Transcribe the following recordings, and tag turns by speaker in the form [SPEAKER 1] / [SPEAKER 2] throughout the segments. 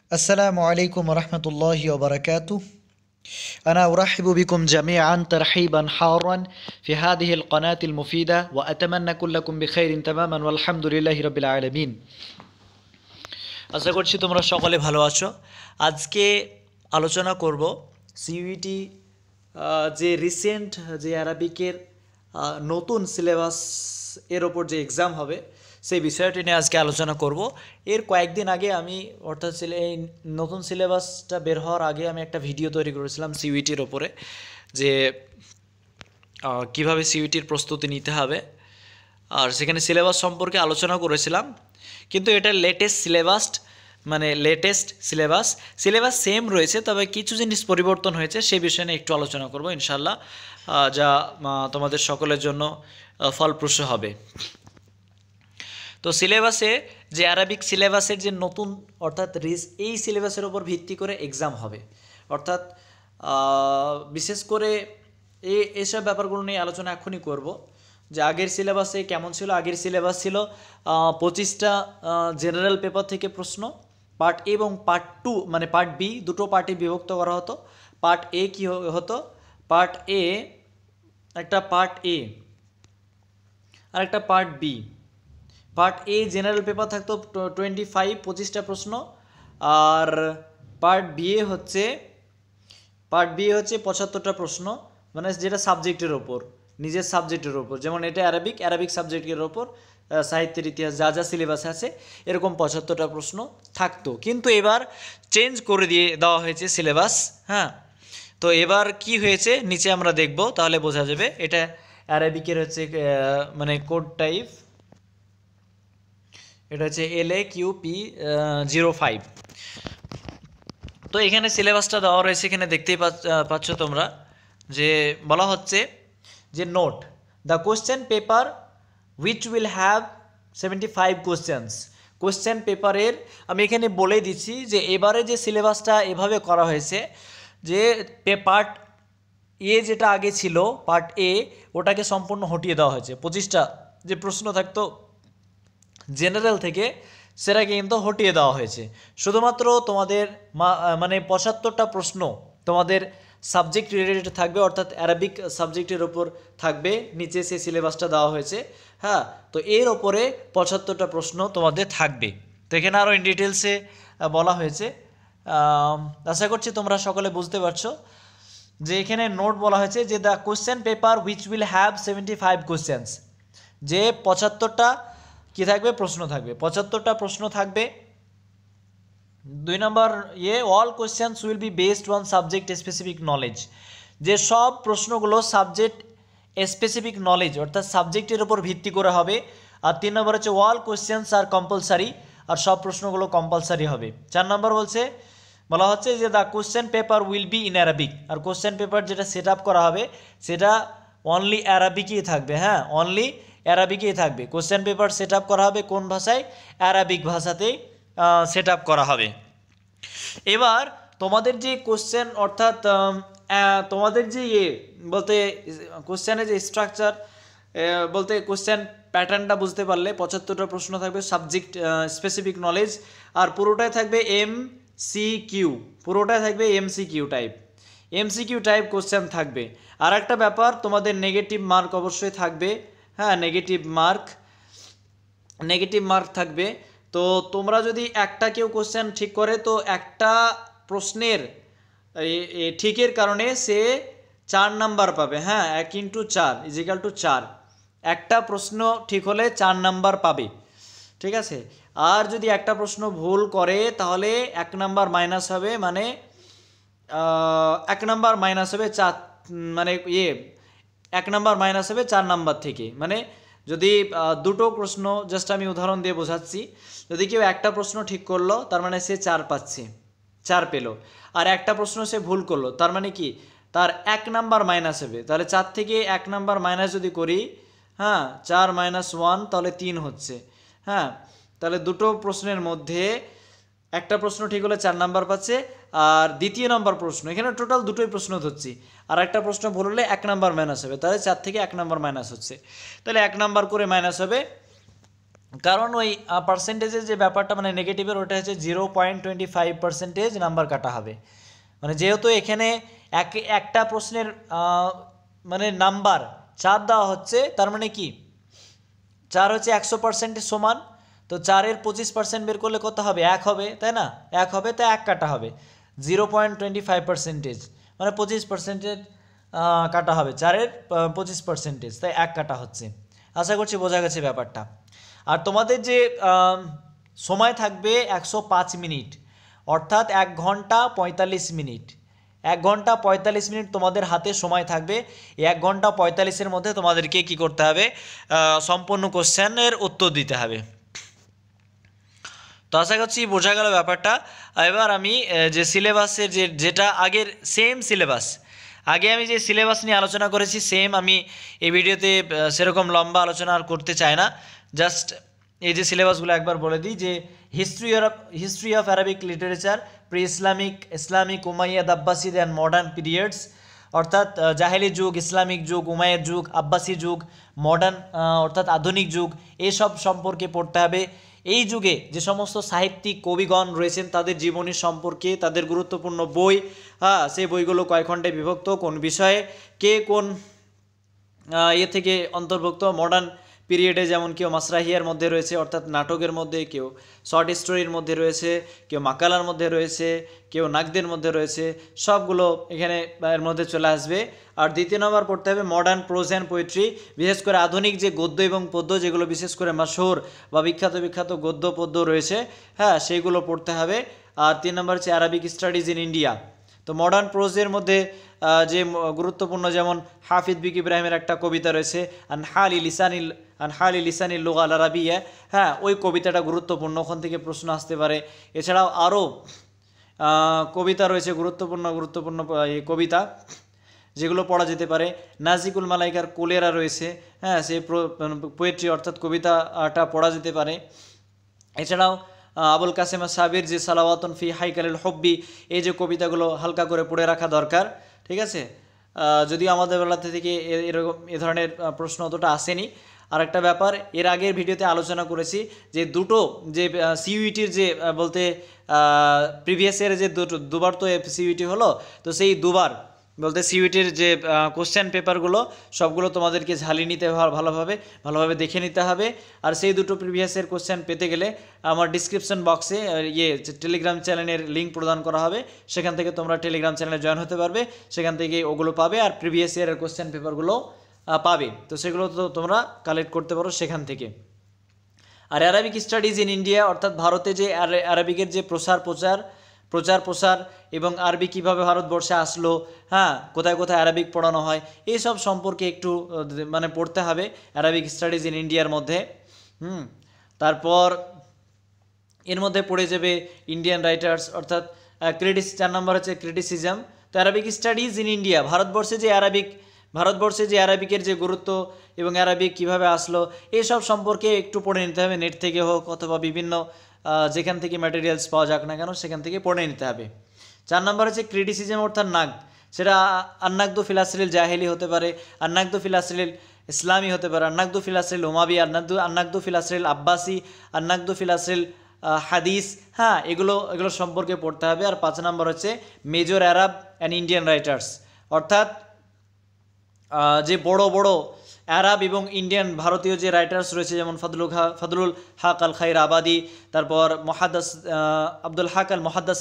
[SPEAKER 1] السلام عليكم ورحمة الله وبركاته. أنا أرحب بكم جميعا ترحيبا حارا في هذه القناة المفيدة وأتمنى كلكم بخير تماما والحمد لله رب العالمين. আশা করছি তোমরা সকলে ভালো আছো। আজকে আলোচনা করব সিইউটি যে রিসেন্ট যে অ্যারাবিকের নতুন সিলেবাস এর ওপর যে এক্সাম হবে সেই বিষয়টি নিয়ে আজকে আলোচনা করব। এর কয়েকদিন আগে আমি অর্থাৎ এই নতুন সিলেবাসটা বের হওয়ার আগে আমি একটা ভিডিও তৈরি করেছিলাম সিইউটির ওপরে, যে কিভাবে সিইউটির প্রস্তুতি নিতে হবে, আর সেখানে সিলেবাস সম্পর্কে আলোচনা করেছিলাম। কিন্তু এটা লেটেস্ট সিলেবাস সেম রয়েছে, তবে কিছু জিনিস পরিবর্তন হয়েছে, সেই বিষয়ে নিয়ে একটু আলোচনা করব ইনশাল্লাহ, যা তোমাদের সকলের জন্য ফলপ্রসূ হবে। তো সিলেবাসে যে আরবিক সিলেবাসের যে নতুন অর্থাৎ এই সিলেবাসের ওপর ভিত্তি করে এক্সাম হবে, অর্থাৎ বিশেষ করে এইসব ব্যাপারগুলো নিয়ে আলোচনা এখনই করব। যে আগের সিলেবাসে কেমন ছিল, আগের সিলেবাস ছিল 25টা জেনারেল পেপার থেকে প্রশ্ন, পার্ট এ এবং পার্ট টু মানে পার্ট বি দুটো পার্টে বিভক্ত করা হতো। পার্ট এ কী হতো, পার্ট এ একটা পার্ট এ আর একটা part B. Part A general paper থাকতো 25টা প্রশ্ন, আর পার্ট বি হচ্ছে 75টা প্রশ্ন, মানে যেটা সাবজেক্টের ওপর, নিজের সাবজেক্টের ওপর, যেমন এটা অ্যারাবিক সাবজেক্টের ওপর সাহিত্যের ইতিহাস যা যা সিলেবাস আছে এরকম 75টা প্রশ্ন থাকতো। কিন্তু এবার চেঞ্জ করে দেওয়া হয়েছে সিলেবাস। হ্যাঁ, তো এবার কি হয়েছে নিচে আমরা দেখব, তাহলে বোঝা যাবে। এটা অ্যারাবিকের হচ্ছে মানে কোড টাইপ, এটা হচ্ছে LAQP05। তো এখানে সিলেবাসটা দেওয়া রয়েছে, এখানে দেখতেই পাচ্ছ তোমরা, যে বলা হচ্ছে যে note the question paper which will have 75 questions. Question পেপারের আমি এখানে বলে দিচ্ছি যে এবারে যে সিলেবাসটা এভাবে করা হয়েছে, যে পার্ট এ যেটা আগে ছিল পার্ট এ, ওটাকে সম্পূর্ণ হটিয়ে দেওয়া হয়েছে। 25টা যে প্রশ্ন থাকতো জেনারেল থেকে সেটাকে কিন্তু হটিয়ে দেওয়া হয়েছে। শুধুমাত্র তোমাদের মানে 75টা প্রশ্ন তোমাদের সাবজেক্ট রিলেটেড থাকবে, অর্থাৎ অ্যারাবিক সাবজেক্টের ওপর থাকবে, নিচে সেই সিলেবাসটা দেওয়া হয়েছে। হ্যাঁ, তো এর ওপরে 75টা প্রশ্ন তোমাদের থাকবে। তো এখানে আরও ইন ডিটেলসে বলা হয়েছে। আশা করছি তোমরা সকলে বুঝতে পারছো যে এখানে নোট বলা হয়েছে যে the question paper which will have 75 questions, যে 75টা কি থাকবে, প্রশ্ন থাকবে, 75টা প্রশ্ন থাকবে। 2 নম্বর all questions will be based on subject specific knowledge, যে সব প্রশ্নগুলো সাবজেক্ট স্পেসিফিক নলেজ অর্থাৎ সাবজেক্টের উপর ভিত্তি করে হবে। আর 3 নম্বর হচ্ছে অল কোশ্চেন্স আর কম্পালসারি, আর সব প্রশ্নগুলো কম্পালসারি হবে। 4 নম্বর বলা হচ্ছে যে the question paper will be in Arabic, আর কোশ্চেন পেপার যেটা সেট আপ করা হবে সেটা অনলি অ্যারাবিকই থাকবে। হ্যাঁ, অনলি অ্যারাবিকেই থাকবে। কোশ্চেন পেপার সেট আপ করা হবে কোন ভাষায়, অ্যারাবিক ভাষাতেই সেট আপ করা হবে। এবার তোমাদের যে কোশ্চেন অর্থাৎ তোমাদের যে বলতে কোশ্চেনের যে স্ট্রাকচার বলতে কোশ্চেন প্যাটার্নটা বুঝতে পারলে, 75টা প্রশ্ন থাকবে সাবজেক্ট স্পেসিফিক নলেজ, আর পুরোটাই থাকবে এমসিকিউ টাইপ কোশ্চেন থাকবে। আর একটা ব্যাপার, তোমাদের নেগেটিভ মার্ক অবশ্যই থাকবে। হ্যাঁ, নেগেটিভ মার্ক থাকবে। তো তোমরা যদি একটা কেউ কোশ্চেন ঠিক করে, তো একটা প্রশ্নের ঠিকের কারণে সে 4 নাম্বার পাবে। হ্যাঁ, 1 × 4 = 4, একটা প্রশ্ন ঠিক হলে 4 নাম্বার পাবে। ঠিক আছে, আর যদি একটা প্রশ্ন ভুল করে তাহলে 1 নাম্বার মাইনাস হবে, মানে 1 নাম্বার মাইনাস হবে 4, মানে 1 নাম্বার মাইনাস হবে 4 নাম্বার থেকে। মানে যদি দুটো প্রশ্ন, জাস্ট আমি উদাহরণ দিয়ে বোঝাচ্ছি, যদি কেউ একটা প্রশ্ন ঠিক করলো তার মানে সে 4 পাচ্ছে, 4 পেল। আর একটা প্রশ্ন সে ভুল করলো, তার মানে কি, তার 1 নাম্বার মাইনাস হবে। তাহলে 4 থেকে 1 নাম্বার মাইনাস যদি করি, হ্যাঁ, 4 - 1 তাহলে 3 হচ্ছে। হ্যাঁ, তাহলে দুটো প্রশ্নের মধ্যে একটা প্রশ্ন ঠিক হলে 4 নাম্বার পাচ্ছে, আর দ্বিতীয় নাম্বার প্রশ্ন, এখানে টোটাল দুটোই প্রশ্ন ধরছি, আর একটা প্রশ্ন ভুল হলে 1 নাম্বার মাইনাস হবে, তাহলে 4 থেকে 1 নাম্বার মাইনাস হচ্ছে, তাহলে 1 নাম্বার করে মাইনাস হবে কারণ ওই পার্সেন্টেজের যে ব্যাপারটা মানে নেগেটিভের ওটা হচ্ছে 0.25% নাম্বার কাটা হবে। মানে যেহেতু এখানে একটা প্রশ্নের মানে নাম্বার 4 দেওয়া হচ্ছে, তার মানে কি 4 হচ্ছে 100% সমান, তো 4-এর 25% বের করলে কত হবে? 1 হবে, তাই না? 1 হবে, তাই 1 কাটা হবে 0.25%, মানে 25% কাটা হবে 4-এর 25%, তাই 1 কাটা হচ্ছে। আশা করছি বোঝা গেছে ব্যাপারটা। আর তোমাদের যে সময় থাকবে 105 মিনিট, অর্থাৎ 1 ঘন্টা 45 মিনিট, 1 ঘন্টা 45 মিনিট তোমাদের হাতে সময় থাকবে। এই 1 ঘন্টা 45-এর মধ্যে তোমাদেরকে কি করতে হবে? সম্পূর্ণ কোশ্চেনের উত্তর দিতে হবে। তো আশা করছি বোঝা গেল ব্যাপারটা। এবার আমি যে সিলেবাসের যেটা আগের সেম সিলেবাস, আগে আমি যে সিলেবাস নিয়ে আলোচনা করেছি সেম, আমি এই ভিডিওতে সেরকম লম্বা আলোচনা আর করতে চাই না। জাস্ট এই যে সিলেবাসগুলো একবার বলে দিই, যে history of Arabic literature, pre Islamic Umayyad আব্বাসিদ and modern periods, অর্থাৎ জাহেলি যুগ, ইসলামিক যুগ, উমাইয়াদ যুগ, আব্বাসি যুগ, মডার্ন অর্থাৎ আধুনিক যুগ, এসব সম্পর্কে পড়তে হবে। এই যুগে যে সমস্ত সাহিত্যিক কবিগণ রয়েছেন তাদের জীবনী সম্পর্কে, তাদের গুরুত্বপূর্ণ বই, সেই বইগুলো কয় খণ্ডে বিভক্ত, কোন বিষয়ে, কে কোন থেকে অন্তর্ভুক্ত। মডার্ন পিরিয়ডে যেমন কেউ মাসরাহিয়ার মধ্যে রয়েছে অর্থাৎ নাটকের মধ্যে, কেউ শর্ট স্টোরির মধ্যে রয়েছে, কেউ মাকালার মধ্যে রয়েছে, কেউ নাকদের মধ্যে রয়েছে, সবগুলো এখানে এর মধ্যে চলে আসবে। আর দ্বিতীয় নম্বর পড়তে হবে মডার্ন প্রোজ অ্যান্ড পোয়েট্রি, বিশেষ করে আধুনিক যে গদ্য এবং পদ্য, যেগুলো বিশেষ করে মাশহুর বা বিখ্যাত গদ্য পদ্য রয়েছে, সেইগুলো পড়তে হবে। আর 3 নম্বর হচ্ছে আরবিক স্টাডিজ ইন ইন্ডিয়া। তো মডার্ন প্রোজের মধ্যে যে গুরুত্বপূর্ণ, যেমন হাফিজ বিক ইব্রাহিমের একটা কবিতা রয়েছে আনহালি লিসানিল লুগা আল আরাবিয়া, ওই কবিতাটা গুরুত্বপূর্ণ, ওখান থেকে প্রশ্ন আসতে পারে। এছাড়াও আরও কবিতা রয়েছে গুরুত্বপূর্ণ কবিতা, যেগুলো পড়া যেতে পারে। নাজিকুল মালাইকার কোলেরা রয়েছে, সেই পোয়েট্রি অর্থাৎ কবিতাটা পড়া যেতে পারে। এছাড়াও আবুল কাসেম সাবির যে সালাওয়াতুন ফি হাইকালিল হব্বি, এই যে কবিতাগুলো হালকা করে পড়ে রাখা দরকার, ঠিক আছে? যদিও আমাদের বেলাতে থেকে এ ধরনের প্রশ্ন অতটা আসেনি। আর একটা ব্যাপার, এর আগের ভিডিওতে আলোচনা করেছি যে দুটো যে সিইউটির যে বলতে প্রিভিয়াস ইয়ারে যে দুবার তো সিইউটি হলো, তো সেই দুবার বলতে সিইউটির যে কোশ্চেন পেপারগুলো সবগুলো তোমাদেরকে ঝালিয়ে নিতে ভালোভাবে দেখে নিতে হবে। আর সেই দুটো প্রিভিয়াসের কোশ্চেন পেতে গেলে আমার ডিসক্রিপশন বক্সে টেলিগ্রাম চ্যানেলের লিঙ্ক প্রদান করা হবে, সেখান থেকে তোমরা টেলিগ্রাম চ্যানেলে জয়েন হতে পারবে, সেখান থেকে ওগুলো পাবে আর প্রিভিয়াস ইয়ারের কোশ্চেন পেপারগুলো পাবে। তো সেগুলো তো তোমরা কালেক্ট করতে পারো সেখান থেকে। আর অ্যারাবিক স্টাডিজ ইন ইন্ডিয়া, অর্থাৎ ভারতে যে অ্যারাবিকের যে প্রচার এবং আরবি কিভাবে ভারতবর্ষে আসলো, কোথায় কোথায় আরবিক পড়ানো হয়, এইসব সম্পর্কে একটু মানে পড়তে হবে অ্যারাবিক স্টাডিজ ইন ইন্ডিয়ার মধ্যে। তারপর এর মধ্যে পড়ে যাবে ইন্ডিয়ান রাইটার্স, অর্থাৎ 4 নম্বর হচ্ছে ক্রিটিসিজম। তো অ্যারাবিক স্টাডিজ ইন ইন্ডিয়া, ভারতবর্ষে যে অ্যারাবিকের যে গুরুত্ব এবং অ্যারাবিক কিভাবে আসলো, এইসব সম্পর্কে একটু পড়ে নিতে হবে, নেট থেকে হোক অথবা বিভিন্ন যেখান থেকে ম্যাটেরিয়ালস পাওয়া যাক না কেন সেখান থেকে পড়ে নিতে হবে। 4 নম্বর হচ্ছে ক্রিটিসিজম অর্থাৎ নাক, সেটা আন্নাকদু ফিল আসরিল জাহেলি হতে পারে, আন্নাকদু ফিল আসরিল ইসলামী হতে পারে, আন্নাকদু ফিল আসরিল উমাবি, আন্নাকদু ফিল আসরিল আব্বাসি, আন্নাকদু ফিল আসরিল হাদিস, এগুলো সম্পর্কে পড়তে হবে। আর 5 নম্বর হচ্ছে major Arab and Indian writers, অর্থাৎ যে বড় বড় আরব এবং ইন্ডিয়ান ভারতীয় যে রাইটার্স রয়েছে, যেমন ফজলুল হক আল খাইর আবাদি, তারপর আব্দুল হক আল মুহাদ্দিস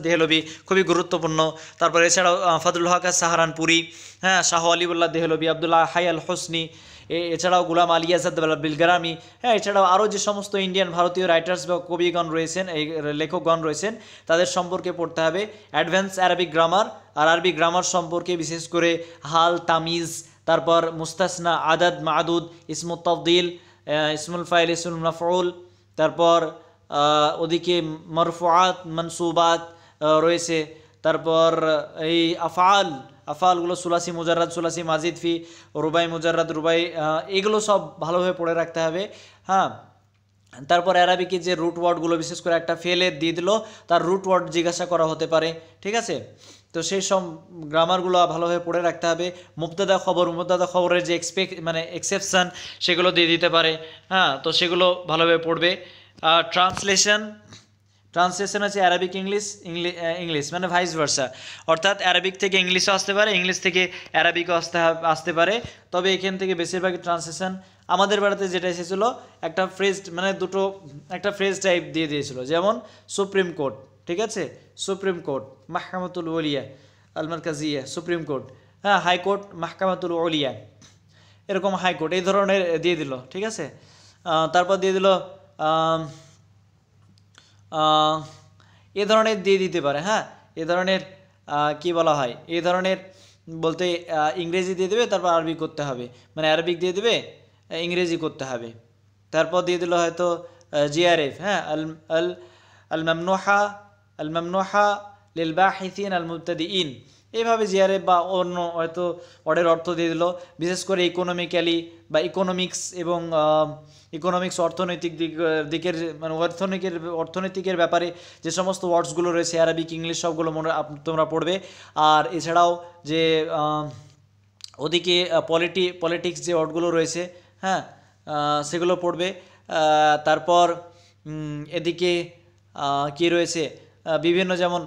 [SPEAKER 1] দেহলভি খুবই গুরুত্বপূর্ণ। তারপর এছাড়াও ফজলুল হক আর সাহারানপুরি, শাহ আলিউল্লাহ দেহলভি, আব্দুল্লাহ হাই আল হোসনি, এছাড়াও গুলাম আলী আজাদ বিলগারামি, এছাড়াও আরও যে সমস্ত ইন্ডিয়ান ভারতীয় রাইটার্স বা কবিগণ রয়েছেন, এই লেখকগণ রয়েছেন, তাদের সম্পর্কে পড়তে হবে। অ্যাডভান্স আরবিক গ্রামার, আর আরবি গ্রামার সম্পর্কে বিশেষ করে হাল, তামিজ, তারপর মুস্তাসনা, আদাদ, মাদুদ, ইসমুত তাফদিল, ইসমুল ফাইল, ইসমুল মাফউল, তারপর ওদিকে মারফুআত, মানসুবাত রয়েছে, তারপর এই আফআলগুলো সুলাসি মুজাররাদ, সুলাসি মাজিদ, ফি রুবাই মুজাররাদ, রুবাই, এগুলো সব ভালোভাবে পড়ে রাখতে হবে। তারপর অ্যারাবিকের যে রুট ওয়ার্ডগুলো বিশেষ করে একটা ফেলে দিয়ে দিল, তার রুট ওয়ার্ড জিজ্ঞাসা করা হতে পারে, ঠিক আছে। তো সেই সব গ্রামারগুলো ভালোভাবে পড়ে রাখতে হবে। মুবতাদা খবরের যে এক্সেপশন সেগুলো দিয়ে দিতে পারে, হ্যাঁ, তো সেগুলো ভালোভাবে পড়বে। আর ট্রান্সলেশন হচ্ছে অ্যারাবিক ইংলিশ মানে ভাইস ভার্সা, অর্থাৎ অ্যারাবিক থেকে ইংলিশও আসতে পারে, ইংলিশ থেকে অ্যারাবিকও আসতে পারে। তবে এখান থেকে বেশিরভাগই ট্রান্সলেশন আমাদের বেড়াতে যেটা এসেছিলো একটা ফ্রেজ মানে একটা ফ্রেজ টাইপ দিয়ে দিয়েছিল, যেমন সুপ্রিম কোর্ট, ঠিক আছে, সুপ্রিম কোর্ট, মাহকামাতুল ওলিয়া আল মারকাজিয়া, সুপ্রিম কোর্ট, হ্যাঁ, হাইকোর্ট, মাহকামাতুল ওলিয়া, এরকম হাইকোর্ট এই ধরনের দিয়ে দিল, ঠিক আছে। তারপর দিয়ে দিল এ ধরনের দিয়ে দিতে পারে, হ্যাঁ, এ ধরনের কি বলা হয়, এই ধরনের বলতে ইংরেজি দিয়ে দেবে, তারপর আরবি করতে হবে, মানে আরবিক দিয়ে দেবে, ইংরেজি করতে হবে। তারপর দিয়ে দিল হয়তো জিআরএফ, হ্যাঁ, আল আল আল মামনুহা আল মামনুহা লিল বাহিসিন আল মুবতাদিইন, এইভাবে জিআরএফ বা অন্য হয়তো ওয়ার্ডের অর্থ দিয়ে দিল। বিশেষ করে ইকোনমিক্যালি বা ইকোনমিক্স অর্থনৈতিক দিকের মানে অর্থনৈতিকের ব্যাপারে যে সমস্ত ওয়ার্ডসগুলো রয়েছে আরবিক ইংলিশ সবগুলো তোমরা পড়বে। আর এছাড়াও যে ওদিকে পলিটিক্স যে ওয়ার্ডগুলো রয়েছে, হ্যাঁ, সেগুলো পড়বে। তারপর এদিকে কি রয়েছে বিভিন্ন, যেমন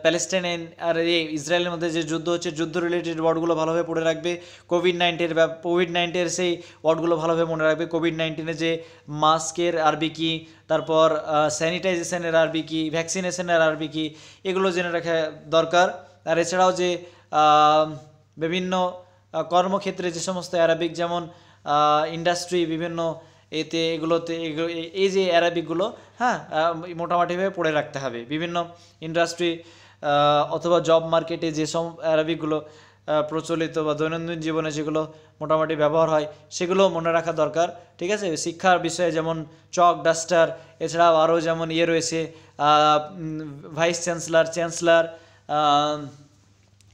[SPEAKER 1] প্যালেস্টাইন আর ইসরায়েলের মধ্যে যে যুদ্ধ হচ্ছে, যুদ্ধ রিলেটেড ওয়ার্ডগুলো ভালোভাবে পড়ে রাখবে। কোভিড-19 সেই ওয়ার্ডগুলো ভালোভাবে মনে রাখবে। কোভিড-19 যে মাস্কের আরবি কী, তারপর স্যানিটাইজেশনের আরবি কী, ভ্যাকসিনেশনের আরবি কী, এগুলো জেনে রাখা দরকার। আর এছাড়াও যে বিভিন্ন কর্মক্ষেত্রে যে সমস্ত অ্যারাবিক, যেমন ইন্ডাস্ট্রি বিভিন্ন এগুলোতে এই যে অ্যারাবিকগুলো, হ্যাঁ, মোটামুটিভাবে পড়ে রাখতে হবে। বিভিন্ন ইন্ডাস্ট্রি অথবা জব মার্কেটে যেসব অ্যারাবিকগুলো প্রচলিত বা দৈনন্দিন জীবনে যেগুলো মোটামুটি ব্যবহার হয় সেগুলো মনে রাখা দরকার, ঠিক আছে। শিক্ষার বিষয়ে যেমন চক, ডাস্টার, এছাড়াও আরও যেমন রয়েছে ভাইস চ্যান্সেলর,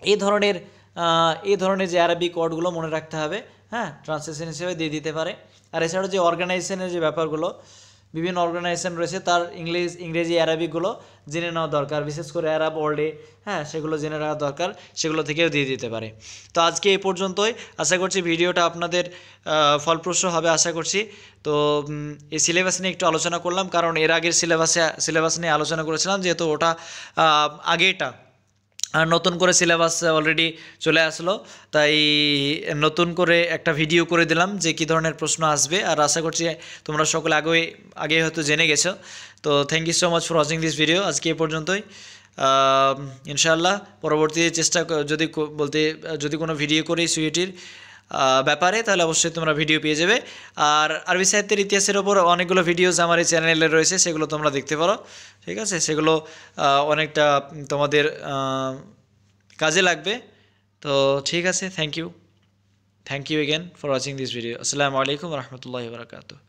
[SPEAKER 1] এই ধরনের যে অ্যারাবিক ওয়ার্ডগুলো মনে রাখতে হবে, হ্যাঁ, ট্রান্সলেশন হিসেবে দিয়ে দিতে পারে। আর এছাড়াও যে অর্গানাইজেশনের যে ব্যাপারগুলো, বিভিন্ন অর্গানাইজেশন রয়েছে তার ইংরেজি অ্যারাবিকগুলো জেনে নেওয়া দরকার, বিশেষ করে অ্যারাব ওয়ার্ল্ডে, হ্যাঁ, সেগুলো জেনে রাখা দরকার, সেগুলো থেকেও দিয়ে দিতে পারে। তো আজকে এই পর্যন্তই, আশা করছি ভিডিওটা আপনাদের ফলপ্রসূ হবে আশা করছি। তো এই সিলেবাস নিয়ে একটু আলোচনা করলাম, কারণ এর আগের সিলেবাস নিয়ে আলোচনা করেছিলাম, যেহেতু ওটা আগেটা, আর নতুন করে সিলেবাস অলরেডি চলে আসলো, তাই নতুন করে একটা ভিডিও করে দিলাম যে কী ধরনের প্রশ্ন আসবে। আর আশা করছি তোমরা সকলে আগে হয়তো জেনে গেছো। তো thank you so much for watching this video. আজকে এ পর্যন্তই। ইনশাআল্লাহ পরবর্তী চেষ্টা যদি কোনো ভিডিও করি সুইটির ব্যাপারে, তাহলে অবশ্যই তোমরা ভিডিও পেয়ে যাবে। আর আরবি সাহিত্যের ইতিহাসের ওপর অনেকগুলো ভিডিওস আমার এই চ্যানেলে রয়েছে, সেগুলো তোমরা দেখতে পারো, ঠিক আছে। সেগুলো অনেকটা তোমাদের কাজে লাগবে। তো ঠিক আছে, thank you again for watching this video. আসসালামু আলাইকুম রহমতুল্লাহি ওয়া বারাকাতুহু।